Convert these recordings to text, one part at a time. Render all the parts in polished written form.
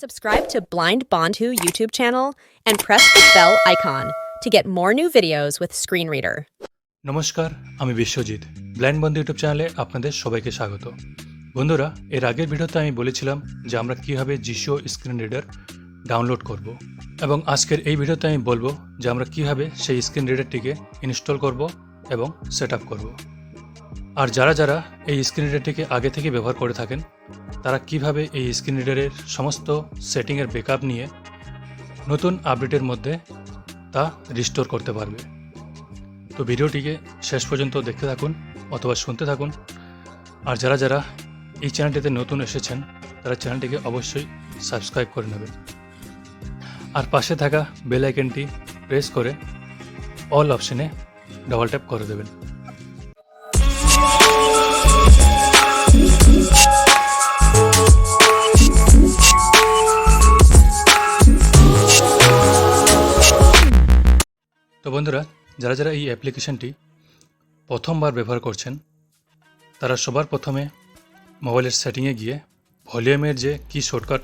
Subscribe to Blind Bondhu YouTube channel and press the bell icon to get more new videos with Screen Reader. নমস্কার, আমি Biswajit. Blind বন্ধু YouTube চ্যানেলে আপনাদের সবাইকে স্বাগত। বন্ধুরা, এর আগের ভিডিওতে আমি বলেছিলাম যে আমরা কীভাবে জিশিও স্ক্রিন রিডার ডাউনলোড করব, এবং আজকের এই ভিডিওতে আমি বলবো যে আমরা কীভাবে সেই স্ক্রিন রিডারটিকে ইনস্টল করব এবং সেট আপ করব। আর যারা যারা এই স্ক্রিন রিডারটিকে আগে থেকে ব্যবহার করে থাকেন তারা কিভাবে এই স্ক্রিন রিডারের সমস্ত সেটিংয়ের ব্যাকআপ নিয়ে নতুন আপডেটের মধ্যে তা রিস্টোর করতে পারবে। তো ভিডিওটিকে শেষ পর্যন্ত দেখতে থাকুন অথবা শুনতে থাকুন। আর যারা যারা এই চ্যানেলটিতে নতুন এসেছেন তারা চ্যানেলটিকে অবশ্যই সাবস্ক্রাইব করে নেবেন, আর পাশে থাকা বেল আইকনটি প্রেস করে অল অপশনে ডবল ট্যাপ করে দেবেন। তো বন্ধুরা, যারা যারা এই অ্যাপ্লিকেশনটি প্রথমবার ব্যবহার করছেন তারা সবার প্রথমে মোবাইলের সেটিংয়ে গিয়ে ভলিউমের যে কি শর্টকাট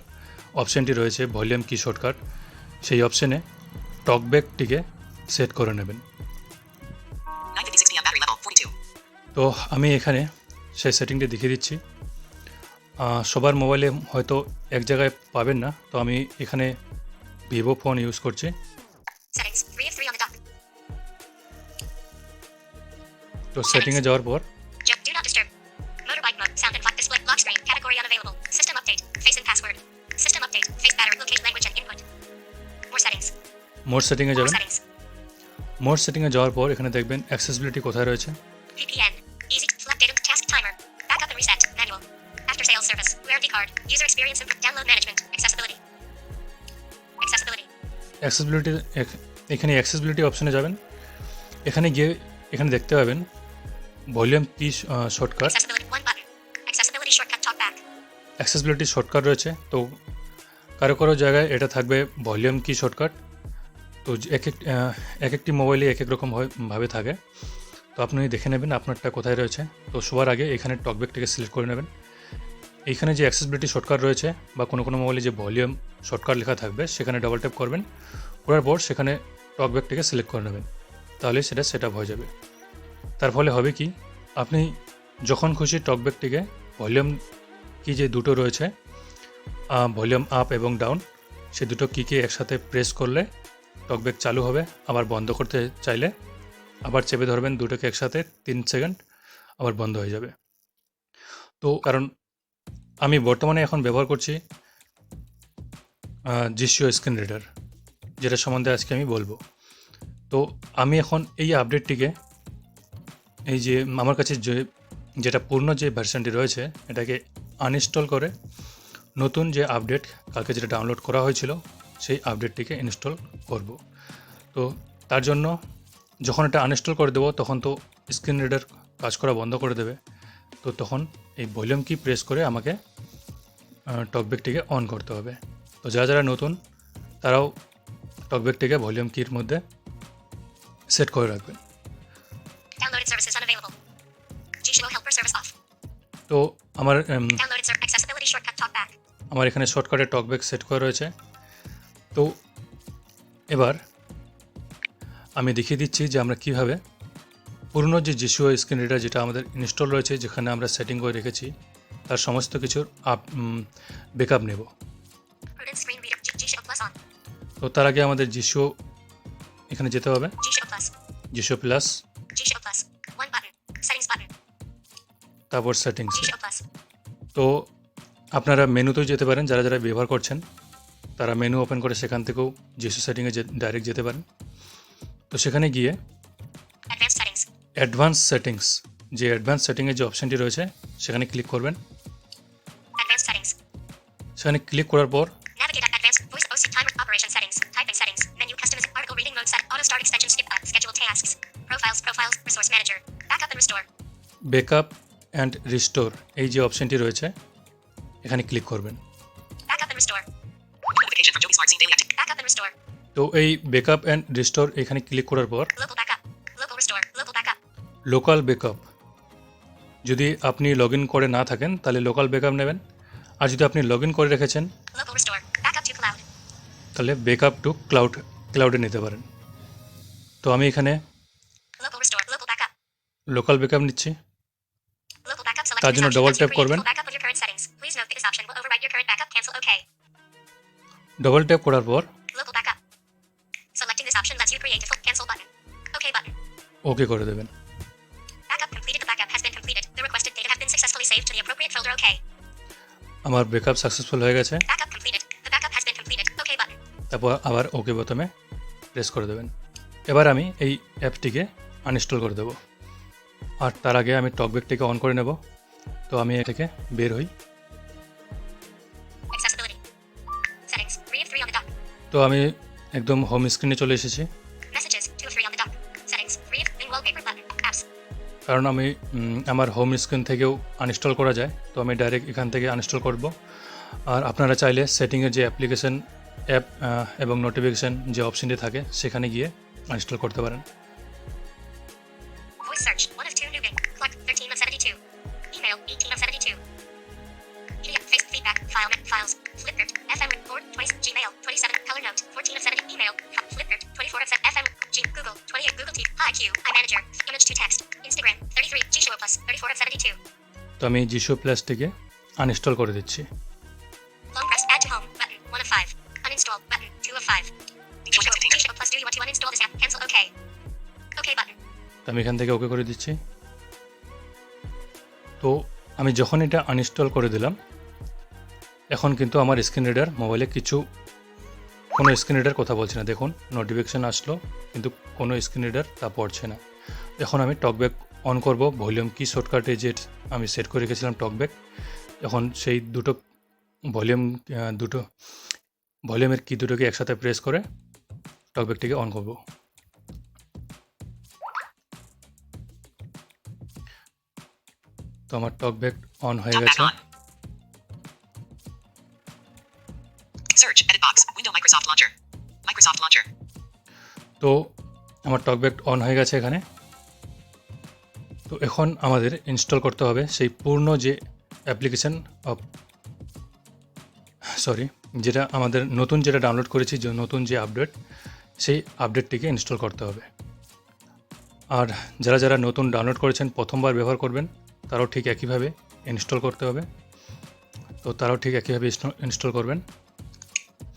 অপশানটি রয়েছে, ভলিউম কি শর্টকাট, সেই অপশানে টকব্যাকটিকে সেট করে নেবেন। তো আমি এখানে সেই সেটিংটি দেখিয়ে দিচ্ছি। সবার মোবাইলে হয়তো এক জায়গায় পাবেন না, তো আমি এখানে ভিভো ফোন ইউজ করছি। তো সেটিংয়ে যাওয়ার পর মোর সেটিংয়ে যাবেন। মোর সেটিংয়ে যাওয়ার পর এখানে দেখবেন অ্যাক্সেসিবিলিটি কোথায় রয়েছে। অ্যাক্সেসিবিলিটি এখানে অ্যাক্সেসিবিলিটি অপশনে যাবেন। এখানে গিয়ে এখানে দেখতে পাবেন ভলিউম কি শর্টকাট, অ্যাক্সেসিবিলিটি শর্টকাট রয়েছে। তো কারো কারো জায়গায় এটা থাকবে ভলিউম কি শর্টকাট। তো এক একটি মোবাইলে এক এক রকম ভাবে থাকে, তো আপনি দেখে নেবেন আপনারটা কোথায় রয়েছে। তো সবার আগে এখানে টকব্যাকটিকে সিলেক্ট করে নেবেন। এইখানে যে অ্যাক্সেসিবিলিটি শর্টকাট রয়েছে বা কোনো কোনো মোবাইলে যে ভলিউম শর্টকাট লেখা থাকবে সেখানে ডবল ট্যাপ করবেন, করার পর সেখানে টকব্যাকটিকে সিলেক্ট করে নেবেন, তাহলে সেটা সেট আপ হয়ে যাবে। তার ফলে হবে কি, আপনি যখন খুশি টকব্যাকটিকে ভলিউম কি যে দুটো রয়েছে, ভলিউম আপ এবং ডাউন, সে দুটো কিকে একসাথে প্রেস করলে টকব্যাক চালু হবে। আবার বন্ধ করতে চাইলে আবার চেপে ধরবেন দুটোকে একসাথে 3 সেকেন্ড, আবার বন্ধ হয়ে যাবে। তো কারণ আমি বর্তমানে এখন ব্যবহার করছি জিশিও স্ক্রিন রিডার, যেটা সম্বন্ধে আজকে আমি বলবো। তো আমি এখন এই আপডেটটিকে, এই যে আমার কাছে যেটা পূর্ণ যে ভার্সনটি রয়েছে এটাকে আনইনস্টল করে নতুন যে আপডেট কালকে যেটা ডাউনলোড করা হয়েছিল সেই আপডেটটিকে ইনস্টল করব। তো তার জন্য যখন এটা আনইনস্টল করে দেবো তখন তো স্ক্রিন রিডার কাজ করা বন্ধ করে দেবে। তো তখন এই ভলিউম কি প্রেস করে আমাকে টকব্যাকটিকে অন করতে হবে। তো যারা যারা নতুন তারাও টকব্যাকটিকে ভলিউম কির মধ্যে সেট করে রাখবেন। তো আমার এখানে শর্টকাটে টকব্যাক সেট করা রয়েছে। তো এবার আমি দেখিয়ে দিচ্ছি যে আমরা কীভাবে পুরনো যে জিশিও স্ক্রিন রিডার যেটা আমাদের ইনস্টল রয়েছে, যেখানে আমরা সেটিং করে রেখেছি, তার সমস্ত কিছুর ব্যাকআপ নেব। তো তার আগে আমাদের জিশিও এখানে যেতে হবে, জিশিও প্লাস, তারপর সেটিংস। তো আপনারা মেনুতেও যেতে পারেন, যারা যারা ব্যবহার করছেন তারা মেনু ওপেন করে সেখান থেকেও জিশিও সেটিংয়ে ডাইরেক্ট যেতে পারেন। তো সেখানে গিয়ে অ্যাডভান্স সেটিংস, যে অ্যাডভান্স সেটিংয়ের যে অপশানটি রয়েছে সেখানে ক্লিক করবেন। সেখানে ক্লিক করার পর ব্যাকআপ অ্যান্ড রিস্টোর এই যে অপশানটি রয়েছে এখানে ক্লিক করবেন। তো এই ব্যাকআপ অ্যান্ড রিস্টোর এখানে ক্লিক করার পর লোকাল ব্যাকআপ, যদি আপনি লগ ইন করে না থাকেন তাহলে লোকাল ব্যাকআপ নেবেন, আর যদি আপনি লগ ইন করে রেখেছেন to cloud. তাহলে ব্যাকআপ টু ক্লাউডে নিতে পারেন। তো আমি এখানে Local restore. Local backup. Local backup নিচ্ছি। Local backup. Select তার this জন্য option double lets you tap create করবেন। full backup of your current settings. Please note that this option will overwrite your current backup. Cancel. OK. Double tap করার পর Local backup. Selecting this option lets you create a full cancel button. OK button. ওকে করে দেবেন। Backup completed. The backup has been completed. The requested data have been successfully saved to the appropriate folder. OK. আমার backup successful হয়ে গেছে। Backup completed. The backup has been completed. OK button. তারপর আবার ওকে বোতামে press করে দেবেন। এবার আমি এই অ্যাপটিকে আনইনস্টল করে দেব। আর তার আগে আমি টকব্যাকটিকে অন করে নেব। তো আমি এ থেকে বের হই। Accessibility. Settings. 3 of 3 on the dock. তো আমি একদম হোম স্ক্রিনে চলে এসেছি। Messages. 2 of 3 on the dock. Settings. 3 of new wallpaper button. Apps. কারণ আমি আমার হোম স্ক্রিন থেকেও আনইনস্টল করা যায়, তো আমি ডাইরেক্ট এখান থেকে আনইনস্টল করব। আর আপনারা চাইলে সেটিংয়ে যে অ্যাপ্লিকেশন অ্যাপ এবং নোটিফিকেশান যে অপশনটি থাকে সেখানে গিয়ে আনইনস্টল করতে পারেন। Voice search. 1 of 2 new game. Clock. 13 of 72. Email. 18 of 72. PDF. Facebook feedback. File. Files. Flipgrid. FM. Board. 20. Gmail. 27. Color note. 14 of 70. Email. Flipgrid. 24 of 7. FM. Google. 28. Google T. iQ. iManager. Image to text. Instagram. 33. Gshow Plus. 34 of 72. তো আমি জিশো প্লাসটিকে uninstall করে দিচ্ছি। Long press. Add to home. Button. 1 of 5. Uninstall. Button. 2 of 5. Gshow Plus. Do you want to uninstall this app? Cancel. OK. OK button. তো আমি এখান থেকে ওকে করে দিচ্ছি। তো আমি যখন এটা আনইনস্টল করে দিলাম, এখন কিন্তু আমার স্ক্রিন রিডার মোবাইলে কোনো স্ক্রিন রিডার কথা বলছে না। দেখুন নোটিফিকেশান আসলো কিন্তু কোনো স্ক্রিন রিডার তা পড়ছে না। এখন আমি টকব্যাক অন করব। ভলিউম কি শর্টকাটে যে আমি সেট করে রেখেছিলাম টকব্যাক, এখন সেই দুটো ভলিউমের কি দুটোকে একসাথে প্রেস করে টকব্যাকটিকে অন করব। তো আমার টকব্যাক অন হয়ে গেছে। Search edit box window Microsoft Launcher. Microsoft Launcher. তো আমার টকব্যাক অন হয়ে গেছে এখানে। তো এখন আমাদের ইনস্টল করতে হবে সেই পূর্ণ যে অ্যাপ্লিকেশন যেটা আমাদের নতুন যেটা ডাউনলোড করেছি, যে নতুন যে আপডেট, সেই আপডেটটিকে ইনস্টল করতে হবে। আর যারা নতুন ডাউনলোড করেছেন, প্রথমবার ব্যবহার করবেন, তারাও ঠিক একইভাবে ইনস্টল করতে হবে। তো তারাও ঠিক একইভাবে ইনস্টল করবেন।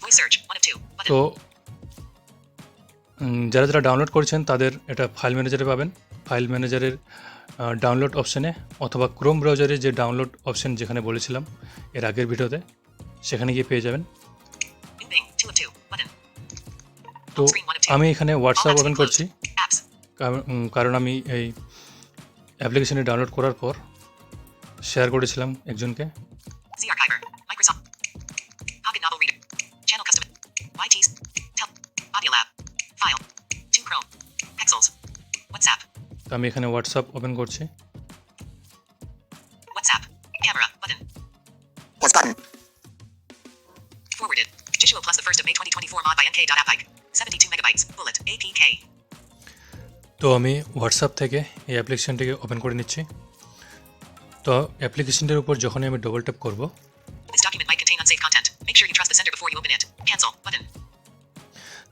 Voice search 1 of 2. Button. তো যারা ডাউনলোড করেছেন তাদের এটা ফাইল ম্যানেজারে পাবেন। ফাইল ম্যানেজারের ডাউনলোড অপশানে অথবা ক্রোম ব্রাউজারে যে ডাউনলোড অপশান যেখানে বলেছিলাম এর আগের ভিডিওতে, সেখানে গিয়ে পেয়ে যাবেন। New Bing 2 of 2. Button. তো Screen 1 of 2. আমি এখানে All WhatsApp apps open closed. করছি, Apps. কারণ আমি এই অ্যাপ্লিকেশানে ডাউনলোড করার পর শেয়ার করেছিলাম একজনকে। Z Archiver. Microsoft. Pocket Novel Reader. Channel Custom. YTs. Audio Lab. File. 2 Chrome. Pexels. WhatsApp. তো আমি এখানে হোয়াটসঅ্যাপ ওপেন করছি। WhatsApp. Camera. Button. Plus button. Forwarded. Jishua Plus the 1st of May 2024 mod by NK.APIC. 72 megabytes. Bullet. APK. তো আমি WhatsApp থেকে এই অ্যাপ্লিকেশানটিকে open করে নিচ্ছি। তো অ্যাপ্লিকেশানটির উপর যখনই আমি ডবল ট্যাপ করব, This document might contain unsafe content. Make sure you trust the sender before you open it. Cancel. Button.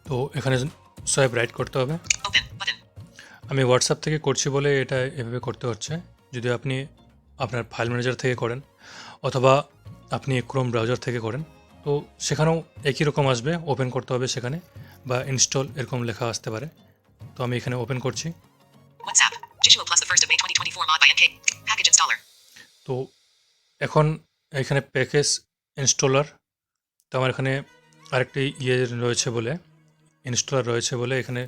তো এখানে সোয়াইপ রাইট করতে হবে। Open. Button. আমি হোয়াটসঅ্যাপ থেকে করছি বলে এটা এভাবে করতে হচ্ছে। যদি আপনি আপনার ফাইল ম্যানেজার থেকে করেন অথবা আপনি ক্রোম ব্রাউজার থেকে করেন, তো সেখানেও একই রকম আসবে, ওপেন করতে হবে সেখানে, বা ইনস্টল এরকম লেখা আসতে পারে। তো আমি এখানে ওপেন করছি। WhatsApp. Jishua Plus the 1st of May 2024 mod by NK. Package installer. তো এখন এখানে প্যাকেজ ইনস্টলার, তো আমার এখানে আরেকটি রয়েছে বলে, ইনস্টলার রয়েছে বলে এখানে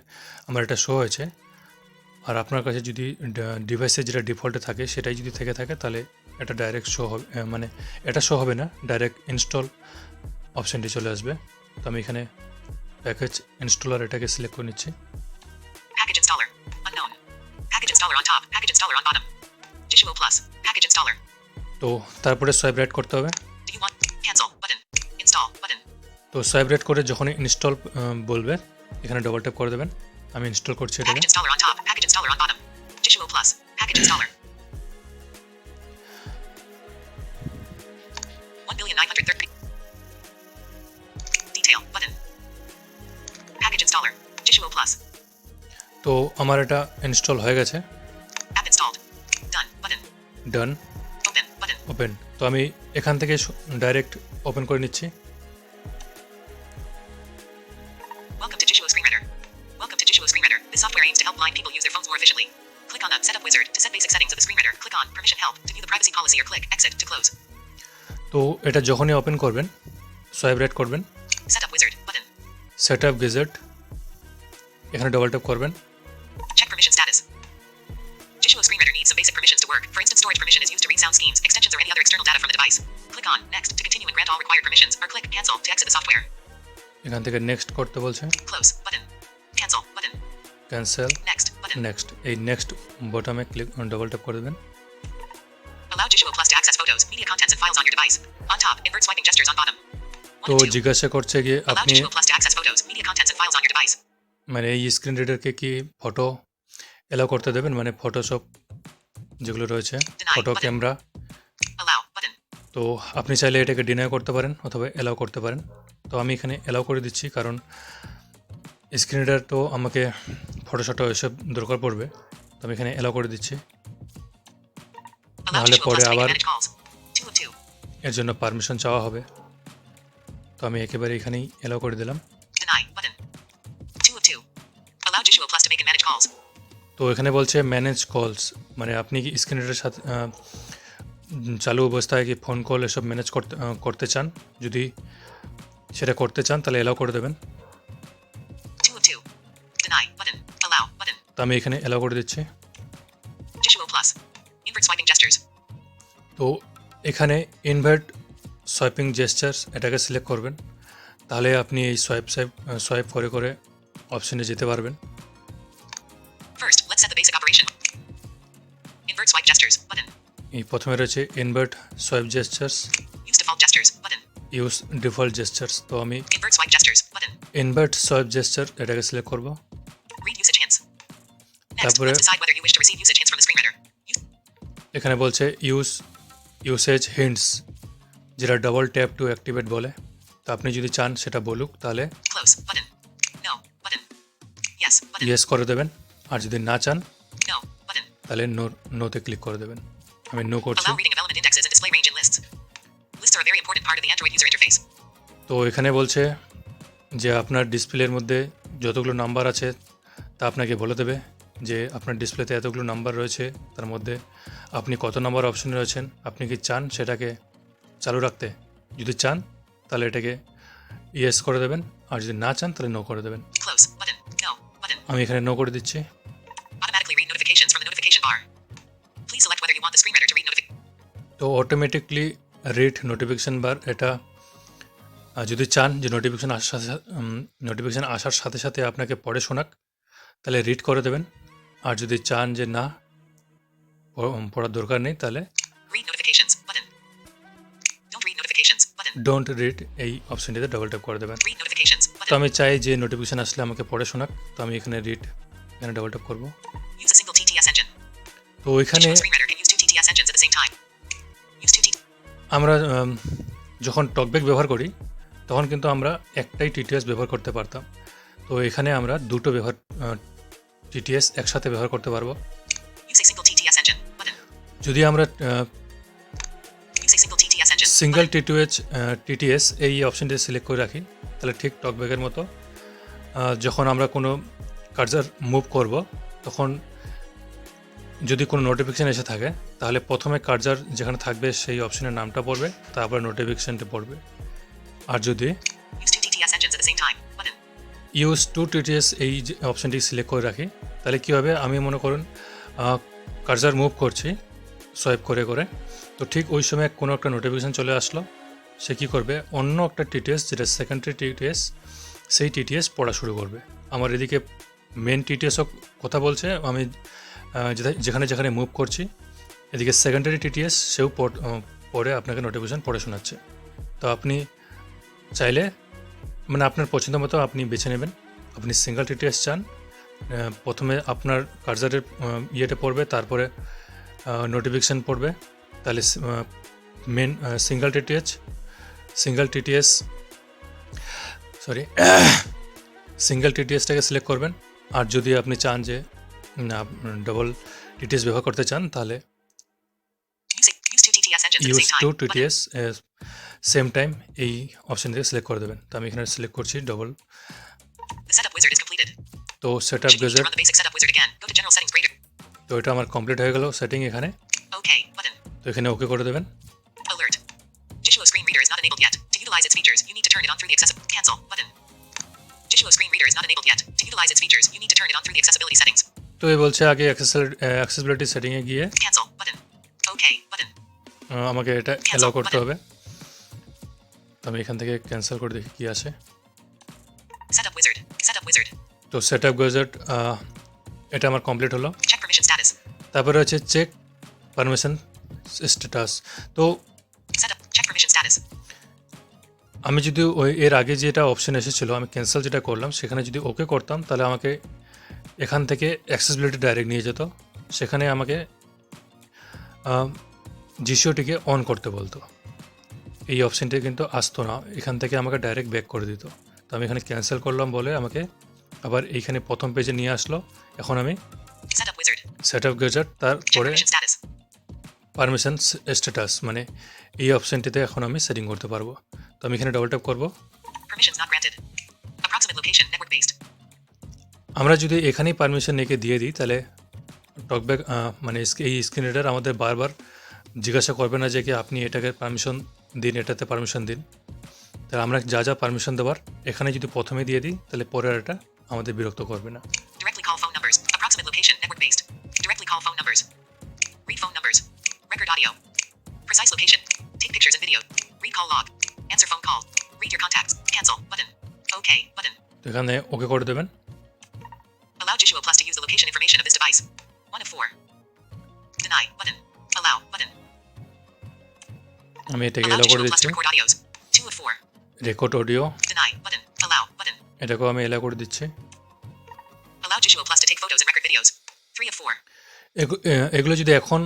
আমার এটা শো হয়েছে। আর আপনার কাছে যদি ডিভাইসে যেটা ডিফল্টে থাকে সেটাই যদি থেকে থাকে, তাহলে এটা ডাইরেক্ট শো হবে, মানে এটা শো হবে না, ডাইরেক্ট ইনস্টল অপশানটি চলে আসবে। তো আমি এখানে প্যাকেজ ইনস্টলার এটাকে সিলেক্ট করে নিচ্ছি। Package installer. Unknown. Package installer on top. Package installer on bottom. Jishua Plus. Package installer. তো তারপরে সোয়াইপ রাইট করতে হবে। Do you want cancel button? Install button. তো সোয়াইপ রাইট করে যখনই ইনস্টল বলবে, এখানে ডবল ট্যাপ করে দেবেন। আমি ইনস্টল করছি এটাকে। Package installer on top. Package installer on bottom. Jishua Plus. Package installer. 1,930. Tail button. Package installer. Jishuo Plus. তো আমার এটা ইনস্টল হয়ে গেছে। App installed. Done button. ডান, Open button. ওপেন। তো আমি এখান থেকে ডাইরেক্ট ওপেন করে নিচ্ছি। Welcome to Jishuo Screenreader. Welcome to Jishuo Screenreader. This software aims to help blind people use their phones more efficiently. Click on the setup wizard to set basic settings of the screenreader. Click on permission help to view the privacy policy or click exit to close. তো এটা যখনই open করবেন, swipe right করবেন, Setup wizard button. Set up gadget, এখানে double tap করবেন। Check permission status. Jishuo Screenreader needs some basic permissions to work. For instance, storage permission is used to read sound schemes, extensions, or any other external data from the device. Click on next to continue and grant all required permissions, or click cancel to exit the software. এখান থেকে next করতে বলছে, Close button. Cancel button. Cancel, Next button. Next. এই next বটমে click double tap করে দেবেন। Allow Jishuo Plus to access photos, media contents, and files on your device. On top, invert swiping gestures on bottom. তো 1 and 2. জিজ্ঞাসা করছে গিয়ে Allow আপনি Jishuo Plus to access photos, media contents, and files on your device. মানে এই screen রিডারকে কি photo allow করতে দেবেন, মানে ফটোশপ যেগুলো রয়েছে, ফটো ক্যামেরা। Allow button. তো আপনি চাইলে এটাকে ডিনাই করতে পারেন অথবা এলাও করতে পারেন। তো আমি এখানে এলাও করে দিচ্ছি, কারণ স্ক্রিন রিডার তো আমাকে ফটোশটো এসব দরকার পড়বে। তো আমি এখানে এলাও করে দিচ্ছি, Allow নাহলে Jishuo পরে Plus to make আবার and manage calls. 2 of 2. এর জন্য পারমিশন চাওয়া হবে। তো আমি একেবারে এখানেই এলাও করে দিলাম। Deny button. 2 of 2. Allow Jishuo Plus to make and manage calls. তো এখানে বলছে ম্যানেজ কলস, মানে আপনি কি স্ক্রিন রিডারের সাথে চালু অবস্থায় কি ফোন কল এসব ম্যানেজ করতে চান। যদি সেটা করতে চান তাহলে এলাও করে দেবেন। 2 of 2. Deny button. Allow button. তো আমি এখানে এলাও করে দিচ্ছি। Jishuo Plus. Invert swiping gestures. তো এখানে ইনভার্ট সোয়াইপিং জেস্টার্স এটাকে সিলেক্ট করবেন, তাহলে আপনি এই সোয়াইপ করে করে অপশনে যেতে পারবেন। First, let's set the basic operation. Invert swipe gestures button. এই প্রথমে রয়েছে invert swipe gestures, Use default gestures button. Use default gestures. তো আমি Invert swipe gestures button. Invert swipe gesture এটাকে সিলেক্ট করব। Read usage hints. Next, তারপরে let's decide whether you wish to receive usage hints from the screenreader. এখানে বলছে usage hints, যেটা double tap two activate বলে। তো আপনি যদি চান সেটা বলুক তাহলে Close button. No button. Yes button. Yes করে দেবেন, আর যদি না চান No button. তাহলে নোতে ক্লিক করে দেবেন। আমি নো করছি। Allow reading of element indexes and display range in lists. Lists are a very important part of the Android user interface. তো এখানে বলছে যে আপনার ডিসপ্লের মধ্যে যতগুলো নাম্বার আছে তা আপনাকে বলে দেবে যে আপনার ডিসপ্লেতে এতগুলো নাম্বার রয়েছে, তার মধ্যে আপনি কত নাম্বার অপশনে রয়েছেন। আপনি কি চান সেটাকে চালু রাখতে? যদি চান তাহলে এটাকে ইয়েস করে দেবেন, আর যদি না চান তাহলে নো করে দেবেন। Close button. No button. আমি এখানে নো করে দিচ্ছি। Automatically read notifications from the notification bar. Please select whether you want the screenreader to read তো অটোমেটিকলি রিড নোটিফিকেশান বার, এটা যদি চান যে নোটিফিকেশান আসার সাথে সাথে আপনাকে পড়ে শোনাক তাহলে রিড করে দেবেন, আর যদি চান যে না পড়ার দরকার নেই তাহলে read notifications button. Don't read notifications button. Don't read এই অপশনটিতে ডবল ট্যাপ করে দেবেন। Read notifications তো button. আমি চাই যে নোটিফিকেশান আসলে আমাকে পড়ে শোনাক, তো আমি এখানে রিড এখানে ডবল ট্যাপ করব। Use a single TTS engine. তো এখানে Jishuo Screenreader can use 2 TTS engines at the same time. Use 2 আমরা যখন টকব্যাক ব্যবহার করি তখন কিন্তু আমরা একটাই টিটিএস ব্যবহার করতে পারতাম। তো এখানে আমরা দুটো টিটিএস একসাথে ব্যবহার করতে পারবো। Use a single TTS engine button. যদি আমরা Use a single TTS engine. Single TTS এই অপশনটি সিলেক্ট করে রাখি তাহলে ঠিক টকব্যাকের মতো যখন আমরা কোনো কার্সার মুভ করব তখন যদি কোনো নোটিফিকেশান এসে থাকে তাহলে প্রথমে কার্সার যেখানে থাকবে সেই অপশনের নামটা পড়বে, তারপরে নোটিফিকেশানটা পড়বে। আর যদি Use 2 TTS engines at the same time button. Use to TTS এই যে অপশনটি সিলেক্ট করে রাখি তাহলে কী হবে, আমি মনে করুন কার্সার মুভ করছি সোয়াইপ করে করে, তো ঠিক ওই সময় কোনো একটা নোটিফিকেশান চলে আসলো, সে কী করবে অন্য একটা টিটিএস যেটা সেকেন্ডারি টিটিএস সেই টিটিএস পড়া শুরু করবে। আমার এদিকে মেন টিটিএসও কথা বলছে, আমি যেখানে যেখানে মুভ করছি এদিকে সেকেন্ডারি টিটিএস সেও পড়ে আপনাকে নোটিফিকেশান পড়ে শোনাচ্ছে। তো আপনি চাইলে মানে আপনার পছন্দ মতো আপনি বেছে নেবেন। আপনি সিঙ্গেল টিটিএস চান, প্রথমে আপনার কার্সারের ইয়েটা পড়বে, তারপরে নোটিফিকেশান পড়বে, তাহলে main single TTS sorry single টিটিএসটাকে সিলেক্ট করবেন। আর যদি আপনি চান যে না ডবল টিটিএস ব্যবহার করতে চান তাহলে Use two TTS engines at the use same time. To Button. TTS same time এই অপশন থেকে সিলেক্ট করে দেবেন। তো আমি এখানে সিলেক্ট করছি double. The setup wizard is completed. তো set up Should you need to gadget, run the basic setup wizard again, go to General Settings Greater. তো এটা আমার কমপ্লিট হয়ে গেল সেটিং এখানে। OK. Button. তো এখানে ওকে করে দেবেন। Alert. Jishuo Screen Reader is not enabled yet. To utilize its features, you need to turn it on through the Cancel. Button. Jishuo Screen Reader is not enabled yet. To utilize its features, you need to turn it on through the accessibility settings. তো এই বলছে আগে accessibility সেটিংয়ে গিয়ে Cancel. Button. OK. Button. আমাকে এটা allow করতে হবে। তো আমি এখান থেকে ক্যান্সেল করে দেখি কী আসে। Setup wizard. Setup wizard. তো সেট আপ গেজেট এটা আমার কমপ্লিট হলো। Check permission status. তারপরে হচ্ছে চেক পারমিশন স্ট্যাটাস। তো Setup. Check permission status. আমি যদি ওই এর আগে যেটা অপশন এসেছিলো আমি ক্যান্সেল যেটা করলাম সেখানে যদি ওকে করতাম তাহলে আমাকে এখান থেকে অ্যাক্সেসিবিলিটি ডাইরেক্ট নিয়ে যেত, সেখানে আমাকে জিসিওটিকে অন করতে বলতো। এই অপশানটি কিন্তু আসতো না, এখান থেকে আমাকে ডাইরেক্ট ব্যাক করে দিত। তো আমি এখানে ক্যান্সেল করলাম বলে আমাকে আবার এইখানে প্রথম পেজে নিয়ে আসলো। এখন আমি Setup wizard. Set up gadget Check তারপরে permission status. পারমিশন স্ট্যাটাস মানে এই অপশানটিতে এখন আমি সেটিং করতে পারবো। তো আমি এখানে ডবল ট্যাপ করবো। Permissions not granted. Approximate location network based. আমরা যদি এখানেই পারমিশন নিয়ে দিয়ে দিই তাহলে টকব্যাক মানে এই স্ক্রিন রিডার আমাদের বারবার জিজ্ঞাসা করবে না যে কি আপনি এটাকে পারমিশন দিন, এটাতে পারমিশন দিন। তাহলে আমরা যা যা পারমিশন দেওয়ার এখানে যদি প্রথমে দিয়ে দিই তাহলে পরে আর এটা আমাদের বিরক্ত করবে না। Directly call phone numbers. Approximate location network based. Directly call phone numbers. Read phone numbers. Record audio. Precise location. Take pictures and video. Read call log. Answer phone call. Read your contacts. Cancel. Button. OK. Button. তো এখানে ওকে করে দেবেন। Allow Jishuo Plus to use the location information of this device. 1 of 4. Deny. Button. Allow. Button. আমি এটাকে Allow allow করে Jishuo Plus দিচ্ছি। to record audios. 2 of 4. Record audio Deny. Button. Allow. Button. এটাকেও আমি এলাও করে দিচ্ছি। Allow Jishuo Plus to take photos and record videos. 3 of 4. এগুলো যদি এখন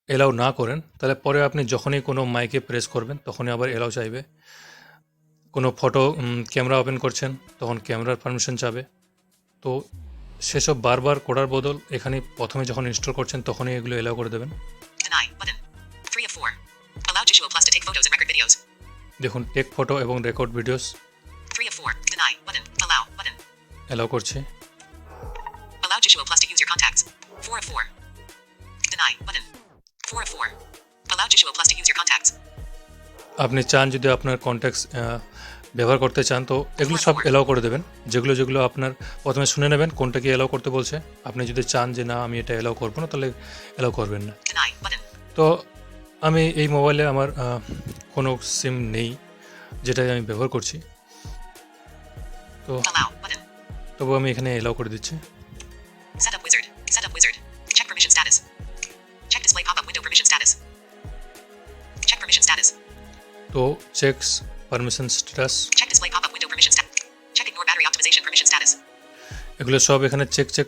এলাও না করেন তাহলে পরে আপনি যখনই কোনো মাইকে প্রেস করবেন তখনই আবার এলাও চাইবে। কোনো ফটো ক্যামেরা ওপেন করছেন তখন ক্যামেরার পারমিশন চাবে। তো সেসব বারবার করার বদল এখানে প্রথমে যখন ইনস্টল করছেন তখনই এগুলো এলাও করে দেবেন। Deny. Button. 3 of 4. Allow Jishuo Plus to take photos and record videos. দেখুন টেক ফটো এবং record videos 3 of 4. Deny. Button. Allow. Button. Allow করছি। Allow Jishuo Plus to use your contacts. 4 of 4. Deny. Button. 4 of 4. Allow Jishuo Plus to use your contacts. আপনি চান যদি আপনার contacts ব্যবহার করতে চান তো এগুলো সব এলাও করে দেবেন। যেগুলো যেগুলো আপনার প্রথমে শুনে নেবেন কোনটা কি এলাও করতে বলছে। আপনি যদি চান যে না আমি এটা এলাও করবো না তাহলে এলাও করবেন না। Deny. Button. তো আমি এই মোবাইলে আমার কোনো সিম নেই যেটা আমি ব্যবহার করছি, তো Allow. Button. তবু আমি এখানে এলাও করে দিচ্ছি। Setup wizard. Setup wizard. Check permission status. Check display pop-up window permission status. Check permission status. তো checks permission status Check display pop-up window permission status. Check ignore battery optimization permission status. এগুলো সব এখানে check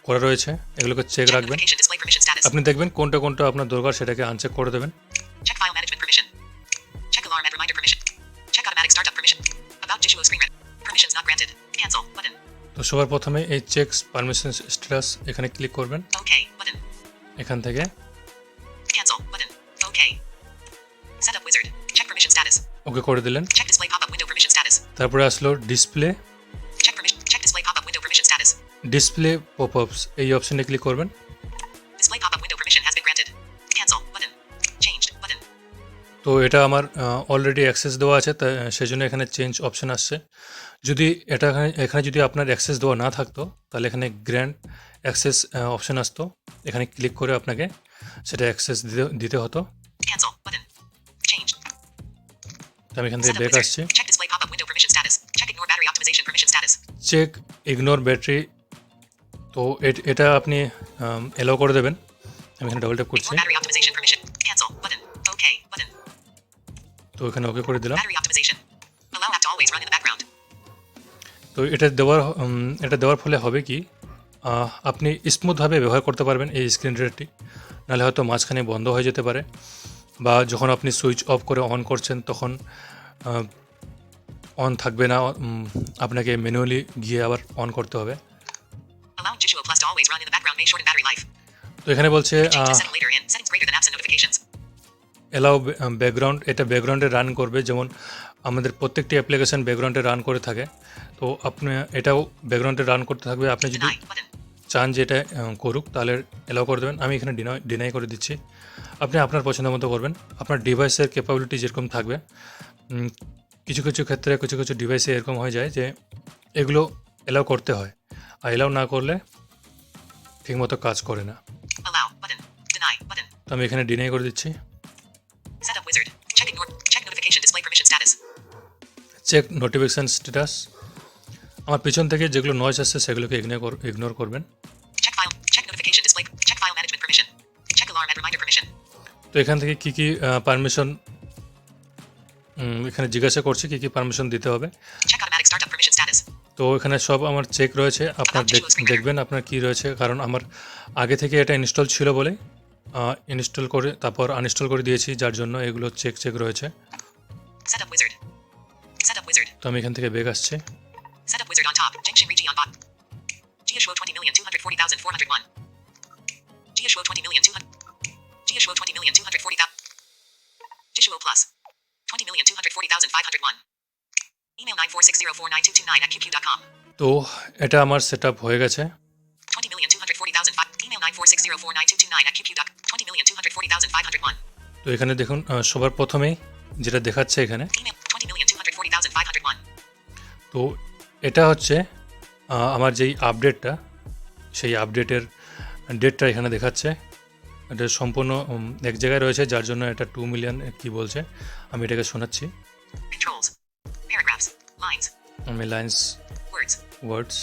করা রয়েছে, এগুলোকে check Check রাখবেন। notification display permission status. আপনি দেখবেন কোনটা কোনটা আপনার দরকার সেটাকে আনচেক করে দেবেন। Check file management permission. Check alarm and reminder permission. Check automatic startup permission. About Jishuo screen read. Permissions not granted. Cancel. Button. তো সবার প্রথমে এই চেকস পারমিশন স্ট্যাটাস এখানে ক্লিক করবেন। OK. Button. এখান থেকে Cancel. Button. OK. Setup wizard. Check permission status. ওকে করে দিলেন। Check display pop-up window permission status. তারপরে আসলো display Check permission. Check display pop-up window permission status. Display popups এই অপশনে ক্লিক করবেন। Display pop-up window permission has been granted. Cancel. Button. Changed. Button. তো এটা আমার অলরেডি অ্যাক্সেস দেওয়া আছে, তাই সেজন্য এখানে চেঞ্জ অপশন আসছে। যদি এটা এখানে যদি আপনার অ্যাক্সেস দেওয়া না থাকতো তাহলে এখানে গ্র্যান্ড অ্যাক্সেস অপশন আসতো, এখানে ক্লিক করে আপনাকে সেটা অ্যাক্সেস দিতে হতো। Cancel. Button. Changed. তো আমি এখান থেকে Setup ব্যাক wizard. আসছি। Check display pop-up window permission status. Check ignore battery optimization permission status. Check ignore battery, তো এটা আপনি এলাও করে দেবেন। আমি এখানে ডবল ট্যাপ করছি, Ignore battery optimization permission. Cancel. Button. OK. Button. তো এখানে ওকে করে দিলাম। Battery optimization. Allow app to always run in the background. তো এটা দেওয়ার ফলে হবে কি আপনি স্মুথভাবে ব্যবহার করতে পারবেন এই স্ক্রিন রিডারটি, নাহলে হয়তো মাঝখানে বন্ধ হয়ে যেতে পারে, বা যখন আপনি সুইচ অফ করে অন করছেন তখন অন থাকবে না, আপনাকে ম্যানুয়ালি গিয়ে আবার অন করতে হবে। Allowing Jishuo Plus to always run in the background may shorten battery life. তো এখানে বলছে Change this setting later in settings greater than apps and notifications. Allow background, এটা ব্যাকগ্রাউন্ডে রান করবে, যেমন আমাদের প্রত্যেকটি অ্যাপ্লিকেশন ব্যাকগ্রাউন্ডে রান করে থাকে। তো আপনি এটাও ব্যাকগ্রাউন্ডে রান করতে থাকবে। আপনি যদি Deny button. চান যে এটা করুক তাহলে অ্যালাউ করে দেবেন। আমি এখানে ডিনাই করে দিচ্ছি। আপনি আপনার পছন্দ মতো করবেন। আপনার ডিভাইসের ক্যাপাবিলিটি যেরকম থাকবে, কিছু কিছু ক্ষেত্রে কিছু কিছু ডিভাইসে এরকম হয়ে যায় যে এগুলো অ্যালাউ করতে হয়, আর অ্যালাউ না করলে ঠিকমতো কাজ করে না। Allow button. Deny button. তো আমি এখানে ডিনাই করে দিচ্ছি। Setup wizard. Check notification display permission status. Check notification status. আমার পিছন থেকে যেগুলো নয়েজ আসছে সেগুলোকে ইগনোর করবেন। Check notification display. Check file management permission. Check alarm and reminder permission. তো এখান থেকে কী কী পারমিশন এখানে জিজ্ঞাসা করছি কী কী পারমিশন দিতে হবে। Check automatic startup permission status. তো এখানে সব আমার চেক রয়েছে, আপনার দেখবেন আপনার কি রয়েছে, কারণ আমার আগে থেকে এটা ইনস্টল ছিল বলে ইনস্টল করে তারপর আনইনস্টল করে দিয়েছি, যার জন্য এগুলো চেক রয়েছে। Setup wizard. Setup wizard. তো আমি এখান থেকে বেগ আসছে। Setup wizard on top. Jingshin Riji on bot. Jiashuo 20,240,401. Jiashuo 20,200. Jiashuo 20,240,000. Jishuo Plus. 20,240,501. Email 946049229@qq.com. তো এটা আমার সেট আপ হয়ে গেছে। 20,240,005. Email 946049229@qq.com. 20,240,501. তো এখানে দেখুন সবার প্রথমেই যেটা দেখাচ্ছে এখানে, Email 20,240,501. তো এটা হচ্ছে আমার যেই আপডেটটা, সেই আপডেটের ডেটটা এখানে দেখাচ্ছে। এটা সম্পূর্ণ এক জায়গায় রয়েছে, যার জন্য এটা 2 মিলিয়ন কি বলছে। আমি এটাকে শোনাচ্ছি। Controls. Paragraphs. Lines. আমি লাইন্স, Words. ওয়ার্ডস,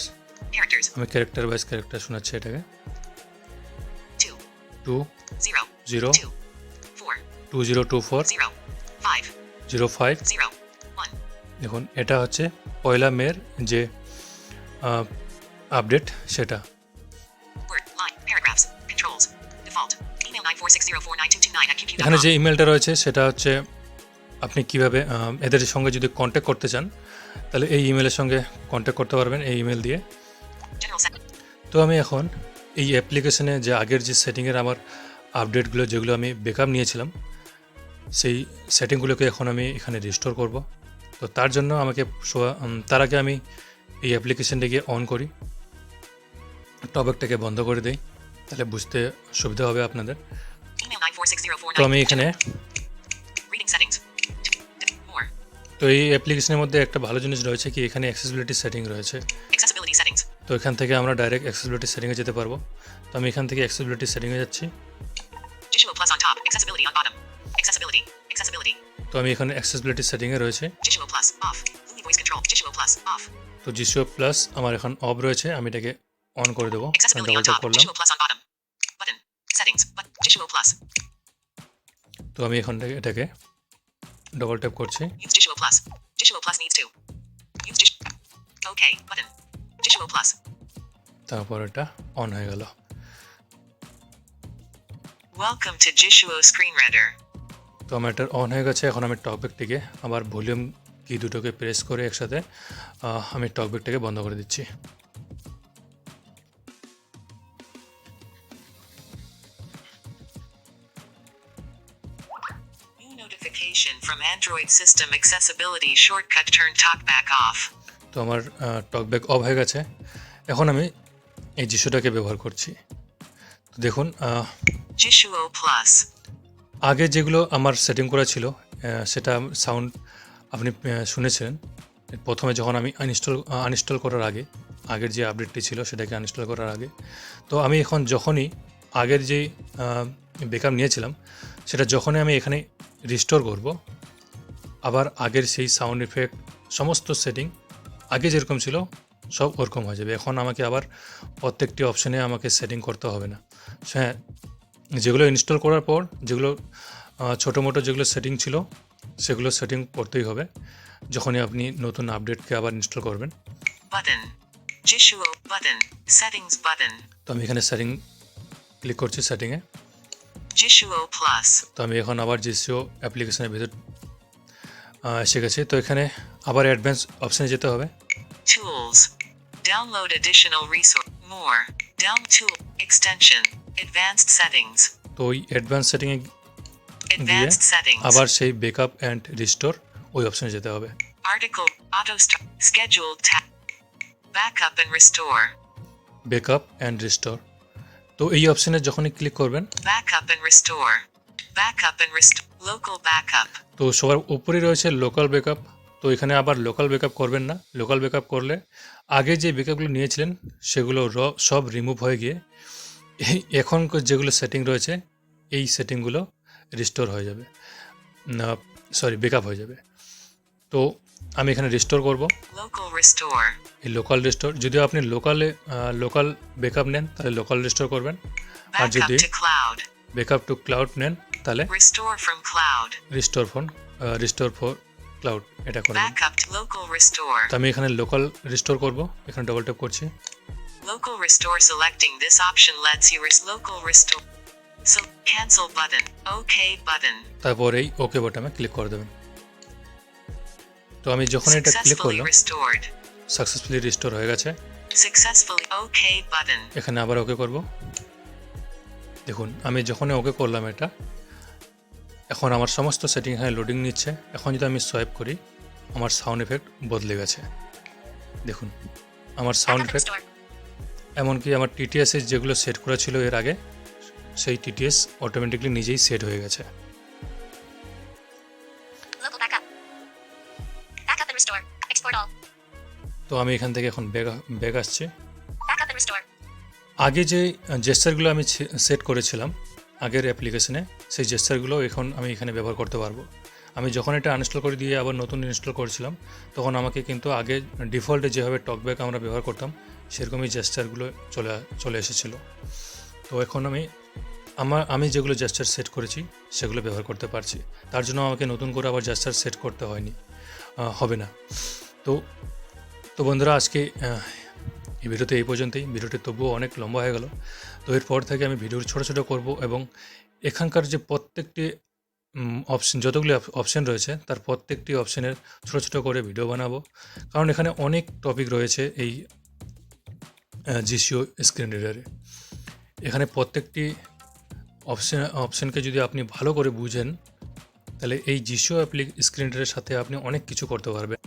Characters. আমি ক্যারেক্টার ওয়াইজ ক্যারেক্টার শোনাচ্ছি এটাকে। 2. 2 0. 0 2. 4. 2024 0. 5. 05। 0. 1. দেখুন এটা হচ্ছে পয়লা মের যে আপডেট সেটা। Word. Line. Paragraphs. Controls. Default. Email 946049229@qq.com. এখানে যে ইমেলটা রয়েছে সেটা হচ্ছে আপনি কিভাবে এদের সঙ্গে যদি কন্ট্যাক্ট করতে চান তাহলে এই ইমেলের সঙ্গে কন্ট্যাক্ট করতে পারবেন, এই ইমেল দিয়ে। General set. তো আমি এখন এই অ্যাপ্লিকেশনে যে আগের যে সেটিংয়ের আমার আপডেটগুলো যেগুলো আমি ব্যাকআপ নিয়েছিলাম, সেই সেটিংগুলোকে এখন আমি এখানে রিস্টোর করব। তো তার জন্য আমাকে তার আগে আমি এই অ্যাপ্লিকেশনটাকে অন করি, টপিকটাকে বন্ধ করে দিই, তাহলে বুঝতে সুবিধা হবে আপনাদের। Email 946049229. তো আমি এখানে Reading settings. More. তো এই অ্যাপ্লিকেশনের মধ্যে একটা ভালো জিনিস রয়েছে কি, এখানে অ্যাক্সেসিবিলিটি সেটিং রয়েছে। Accessibility settings. তো এখান থেকে আমরা ডাইরেক্ট অ্যাক্সেসিবিলিটি সেটিংয়ে যেতে পারবো। তো আমি এখান থেকে অ্যাক্সেসিবিলিটি সেটিংয়ে যাচ্ছি। Jishuo Plus on top. Accessibility on bottom. Accessibility. Accessibility. তো আমি এখানে অ্যাক্সেসিবিলিটি সেটিংয়ে রয়েছে। Jishuo Plus off. Lumi voice control. Jishuo Plus off. তো জিসিও প্লাস আমার এখন অফ রয়েছে, আমি এটাকে অন করে দেবো। Accessibility double on tap top. করলাম। Jishuo Plus on bottom. Button. Settings. But Jishuo Plus. তো আমি এখন এটাকে ডবল ট্যাপ করছি। Use Jishuo Plus. Jishuo Plus needs to. Use Jish. Okay. Button. Jishuo Plus. তারপর এটা অন হয়ে গেল। Welcome to Jishuo Screen Reader. তো আমার এটা অন হয়ে গেছে। এখন আমি টকব্যাকটিকে আবার ভলিউম কি দুটোকে প্রেস করে একসাথে আমি টকব্যাকটাকে বন্ধ করে দিচ্ছি। New notification from Android system accessibility shortcut turn talkback off. তো আমার টকব্যাক অফ হয়ে গেছে। এখন আমি এই জিসুটাকে ব্যবহার করছি। তো দেখুন Jishuo Plus. আগে যেগুলো আমার সেটিং করা ছিল সেটা সাউন্ড আপনি শুনেছিলেন প্রথমে যখন আমি আনইনস্টল করার আগে, আগের যে আপডেটটি ছিল সেটাকে আনইনস্টল করার আগে। তো আমি এখন যখনই আগের যেই ব্যাকআপ নিয়েছিলাম সেটা যখনই আমি এখানে রিস্টোর করব, আবার আগের সেই সাউন্ড ইফেক্ট সমস্ত সেটিং আগে যেরকম ছিল সব ওরকম হয়ে যাবে। এখন আমাকে আবার প্রত্যেকটি অপশানে আমাকে সেটিং করতে হবে না। হ্যাঁ, যেগুলো ইনস্টল করার পর যেগুলো ছোটো মোটো যেগুলো সেটিং ছিল সেগুলো সেটিং করতেই হবে যখনই আপনি নতুন আপডেটকে আবার ইনস্টল করবেন। Button. Jishuo button. Settings button. তো আমি এখানে সেটিং ক্লিক করছি, সেটিংয়ে। Jishuo Plus. তো আমি এখন আবার জিসিও অ্যাপ্লিকেশনের ভিতর এসে গেছে। তো এখানে আবার অ্যাডভান্স অপশানে যেতে হবে। Tools. Download additional resource. More. Down tool. Extension. Advanced settings. তো ওই অ্যাডভান্স সেটিংয়ে Advanced settings. আবার সেই ব্যাকআপ অ্যান্ড রিস্টোর ওই অপশানে যেতে হবে। Article. Auto start. Scheduled tab. Backup and restore. Backup and restore. তো এই অপশানে যখনই ক্লিক করবেন Backup and restore. Backup and restore. Local backup. তো সবার উপরেই রয়েছে লোকাল ব্যাকআপ। তো এখানে আবার লোকাল ব্যাকআপ করবেন না। লোকাল ব্যাকআপ করলে আগে যে ব্যাকআপগুলো নিয়েছিলেন সেগুলো সব রিমুভ হয়ে গিয়ে এখন যেগুলো সেটিং রয়েছে এই সেটিংগুলো রিস্টোর হয়ে যাবে, না সরি ব্যাকআপ হয়ে যাবে। তো আমি এখানে রিস্টোর করব। Local restore. এই লোকাল রিস্টোর, যদি আপনি লোকাল ব্যাকআপ নেন তাহলে লোকাল রিস্টোর করবেন, আর Backup যদি to cloud. Backup to cloud নেন তাহলে Restore from cloud. Restore for cloud এটা করবেন। Backup to local restore. তো আমি এখানে লোকাল রিস্টোর করব, এখানে ডবল ট্যাপ করছি। Local restore selecting this option lets you local restore. So cancel button. OK button. তারপর এই ওকে বাটনে ক্লিক করে দেবেন। তো আমি যখন এটা ক্লিক Successfully করলাম restored. সাকসেসফুলি রিস্টোর হয়ে গেছে। Successfully OK button. এখানে আবার ওকে করব। দেখুন আমি যখনই ওকে করলাম এটা, এখন আমার সমস্ত সেটিং এখানে লোডিং নিচ্ছে। এখন যদি আমি সোয়াইপ করি আমার সাউন্ড এফেক্ট বদলে গেছে। দেখুন আমার sound Backup and effect, restore. এমনকি আমার টিটিএস এর যেগুলো সেট করা ছিল এর আগে সেই টিটিএস অটোমেটিকলি নিজেই সেট হয়ে গেছে। Local backup. Backup and restore. Export all. তো আমি এখান থেকে এখন ব্যাক আসছি। Backup and restore. আগে যে জেস্টারগুলো আমি সেট করেছিলাম আগের অ্যাপ্লিকেশনে, সেই জেস্টারগুলো এখন আমি এখানে ব্যবহার করতে পারবো। আমি যখন এটা আনইনস্টল করে দিয়ে আবার নতুন ইনস্টল করেছিলাম তখন আমাকে কিন্তু আগে ডিফল্টে যেভাবে টকব্যাক আমরা ব্যবহার করতাম সেরকমই জেস্টারগুলো চলে এসেছিলো। তো এখন আমি যেগুলো জেস্টার সেট করেছি সেগুলো ব্যবহার করতে পারছি। তার জন্য আমাকে নতুন করে আবার জেস্টার সেট করতে হবে না। তো বন্ধুরা আজকে এই ভিডিওতে এই পর্যন্তই। ভিডিওটি তবুও অনেক লম্বা হয়ে গেল। তো এরপর থেকে আমি ভিডিও ছোটো করব এবং এখানকার যে প্রত্যেকটি অপশন, যতগুলি অপশন রয়েছে তার প্রত্যেকটি অপশনের ছোট করে ভিডিও বানাবো, কারণ এখানে অনেক টপিক রয়েছে এই জিসিও স্ক্রিন রিডারে। এখানে প্রত্যেকটি অপশনকে যদি আপনি ভালো করে বুঝেন তাহলে এই জিসিও স্ক্রিন রিডারের সাথে আপনি অনেক কিছু করতে পারবেন।